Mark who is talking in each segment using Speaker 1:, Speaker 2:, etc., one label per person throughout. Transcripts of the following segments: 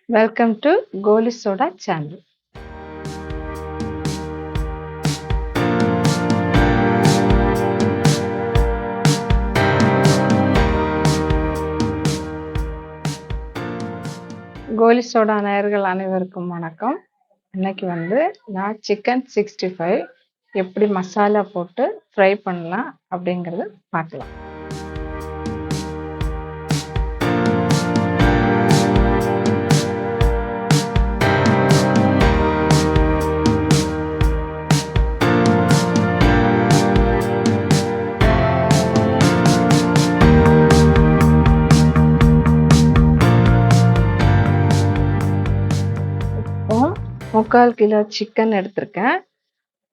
Speaker 1: Welcome to Goli Soda channel. Kohli soda நேயர்கள் அனைவருக்கும் வணக்கம். இன்னைக்கு நான் சிக்கன் 65 எப்படி மசாலா போட்டு ஃப்ரை பண்ணலாம் அப்படிங்கிறத பார்க்கலாம். இப்போ 3/4 கிலோ சிக்கன் எடுத்திருக்கேன்.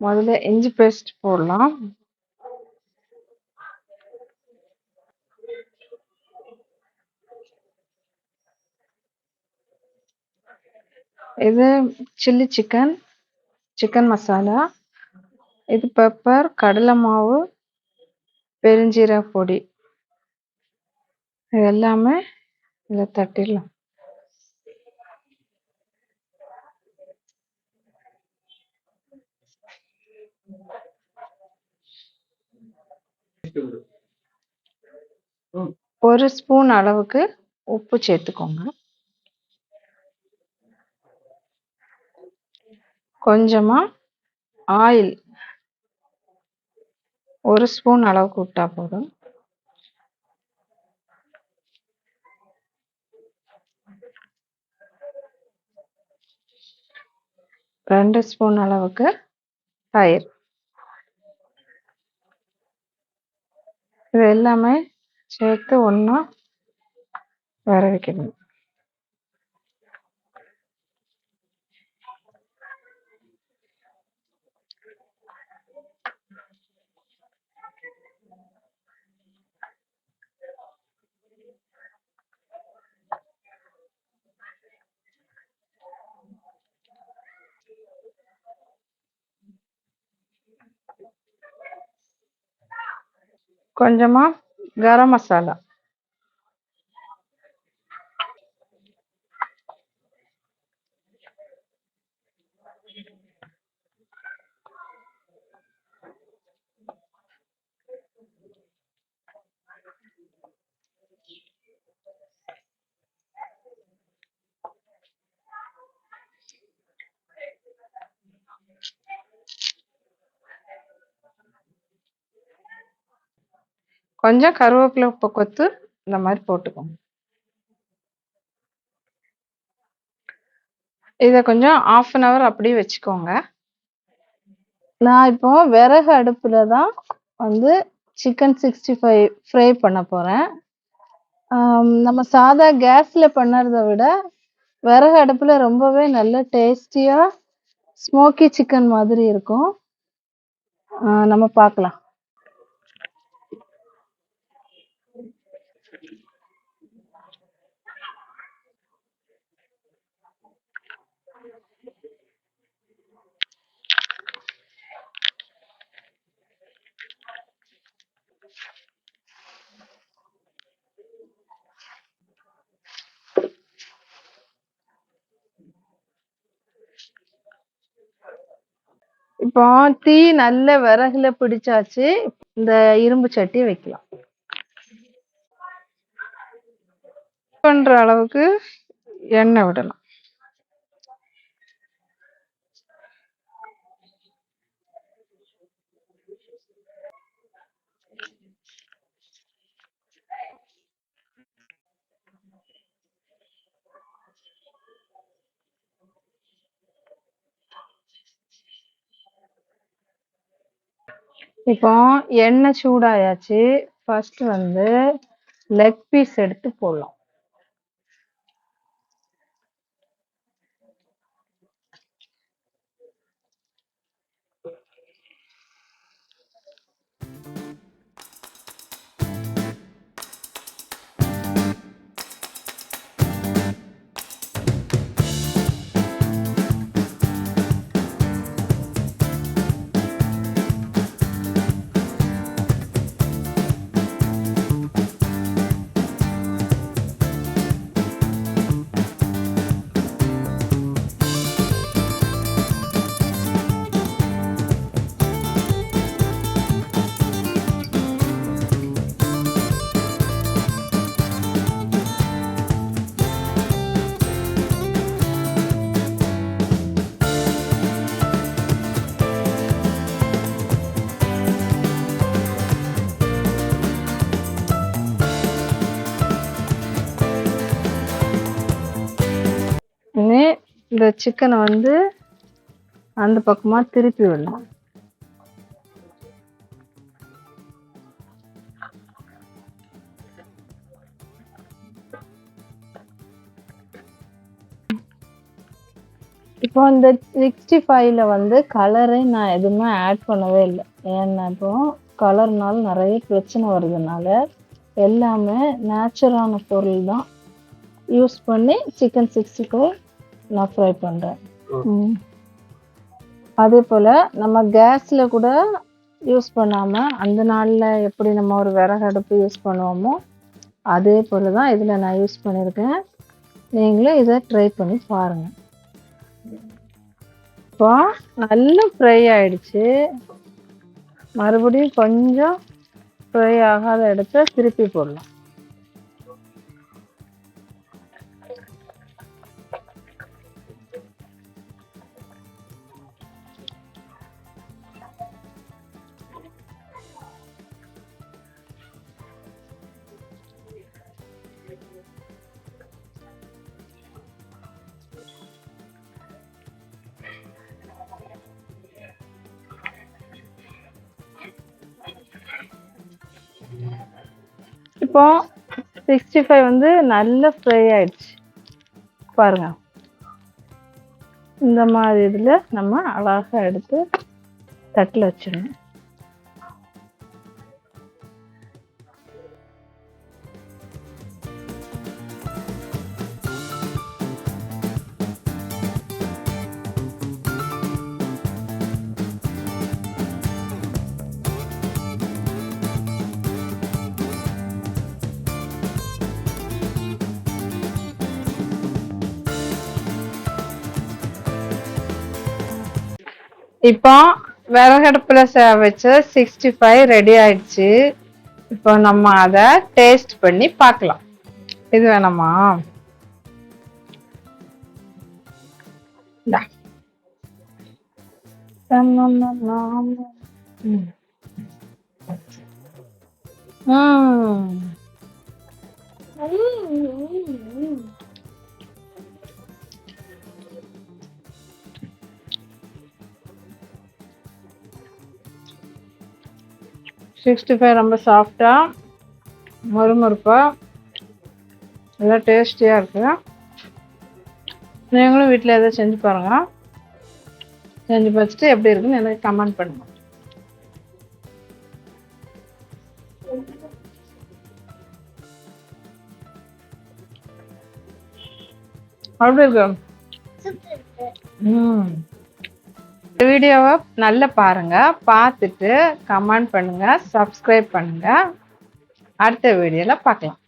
Speaker 1: முதல்ல இஞ்சி பேஸ்ட் போடலாம். இது சில்லி சிக்கன், சிக்கன் மசாலா, இது பெப்பர், கடலை மாவு, பெருஞ்சீரக பொடி, இது எல்லாமே இதில் தட்டிடலாம். ஒரு ஸ்பூன் அளவுக்கு உப்பு சேர்த்துக்கோங்க. கொஞ்சமா ஆயில் ஒரு ஸ்பூன் அளவுக்கு விட்டா போதும். ரெண்டு ஸ்பூன் அளவுக்கு தயிர். இது எல்லாமே சேர்த்து ஒன்றா வேக வைக்கணும். கொஞ்சமா கரம் மசாலா, கொஞ்சம் கருவேப்பிலை கொத்து இந்த மாதிரி போட்டுக்கோங்க. இதை கொஞ்சம் 1/2 hour அப்படியே வச்சுக்கோங்க. நான் இப்போ விறகு அடுப்புல தான் சிக்கன் 65 ஃப்ரை பண்ண போறேன். நம்ம சாதா கேஸ்ல பண்ணறத விட விறகு அடுப்புல ரொம்பவே நல்ல டேஸ்டியா ஸ்மோக்கி சிக்கன் மாதிரி இருக்கும். நம்ம பார்க்கலாம். இப்போ தீ நல்ல விறகுல பிடிச்சாச்சு. இந்த இரும்பு சட்டி வைக்கலாம். பண்ற அளவுக்கு எண்ணெய் விடலாம். இப்போ எண்ணெய் சூடாயாச்சு. ஃபர்ஸ்ட் லெக் பீஸ் எடுத்து போடலாம். இனி இந்த சிக்கனை வந்து அந்த பக்கமா திருப்பி விடலாம். இப்போ இந்த 65ல வந்து கலரே நான் எதுவுமே ஆட் பண்ணவே இல்லை. ஏன்னா இப்போ கலர்னால நிறைய பிரச்சனை வருதுனால எல்லாமே நேச்சுரலான பொருள் தான் யூஸ் பண்ணி சிக்கன் 65 நான் ஃப்ரை பண்ணுறேன். அதே போல் நம்ம கேஸில் கூட யூஸ் பண்ணாமல் அந்த நாளில் எப்படி நம்ம ஒரு விறகு அடுப்பு யூஸ் பண்ணுவோமோ அதே போல் தான் இதில் நான் யூஸ் பண்ணியிருக்கேன். நீங்களும் இதை ட்ரை பண்ணி பாருங்கள். இப்போ நல்லா ஃப்ரை ஆயிடுச்சு. மறுபடியும் கொஞ்சம் ஃப்ரை ஆகாத இடத்த திருப்பி போடலாம். இப்போ 65 வந்து நல்ல ஃப்ரை ஆயிடுச்சு பாருங்க. இந்த மாதிரி இதில் நம்ம அழகாக எடுத்து தட்டில் வச்சிடணும். இப்போ விறகடுப்புல வச்ச 65 ரெடி ஆயிடுச்சு. இப்போ நம்ம அதை டேஸ்ட் பண்ணி பார்க்கலாம். இது வேணாமா? சிக்ஸ்டி ஃபைவ் ரொம்ப சாஃப்டா மொறுமொறுப்பா நல்லா டேஸ்டியா இருக்கு. நீங்களும் வீட்டில் எதாவது செஞ்சு பாருங்க. செஞ்சு பார்த்துட்டு எப்படி இருக்குன்னு எனக்கு கமெண்ட் பண்ணுங்க. அப்படி இருக்கு. வீடியோவை நல்லா பாருங்க. பார்த்துட்டு கமெண்ட் பண்ணுங்க, சப்ஸ்கிரைப் பண்ணுங்க. அடுத்த வீடியோல பார்க்கலாம்.